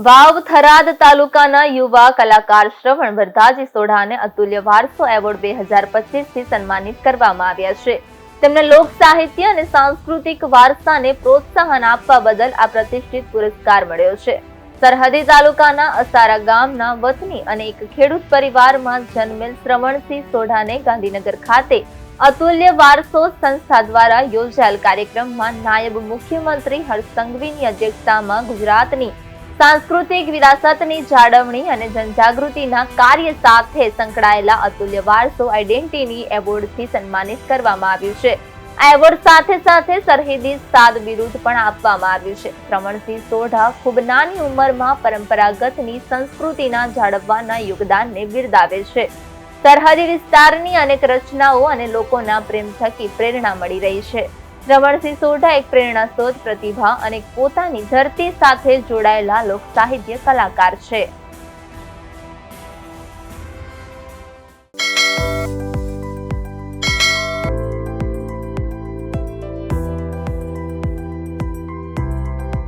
વાવ થરાદ તાલુકાના યુવા કલાકાર શ્રવણ વરદાજી સોઢાને અતુલ્ય વારસો એવોર્ડ 2025 થી સન્માનિત કરવામાં આવ્યા છે. તેમને લોક સાહિત્ય અને સાંસ્કૃતિક વારસાને પ્રોત્સાહન આપવા બદલ આ પ્રતિષ્ઠિત પુરસ્કાર મળ્યો છે. સરહદી તાલુકાના અસારા ગામના વતની અને એક ખેડૂત પરિવારમાં જન્મેલ શ્રવણસિંહ સોઢાને ગાંધીનગર ખાતે અતુલ્ય વારસો સંસ્થા દ્વારા યોજાયેલ કાર્યક્રમમાં નાયબ મુખ્યમંત્રી હર્ષ સંઘવીની અધ્યક્ષતામાં ગુજરાતની સાંસ્કૃતિક વિરાસતની જાળવણી અને જનજાગૃતિના કાર્ય સાથે સંકળાયેલા અતુલ્ય વારસો આઈડેન્ટિટી એવોર્ડથી સન્માનિત કરવામાં આવ્યું છે. આ એવોર્ડ સાથે સાથે સરહદી સાદ બિરુદ પણ આપવામાં આવ્યું છે. શ્રવણસિંહ સોઢા ખૂબ નાની ઉંમરમાં પરંપરાગતની સંસ્કૃતિના જાળવવાના યોગદાનને બિરદાવે છે. સરહદી વિસ્તારની અનેક રચનાઓ અને લોકોના પ્રેમ થકી પ્રેરણા મળી રહી છે. શ્રવણસિંહ સોઢા એક પ્રેરણાસ્ત્રોત પ્રતિભા અને પોતાની ધરતી સાથે જોડાયેલા લોક સાહિત્ય કલાકાર છે.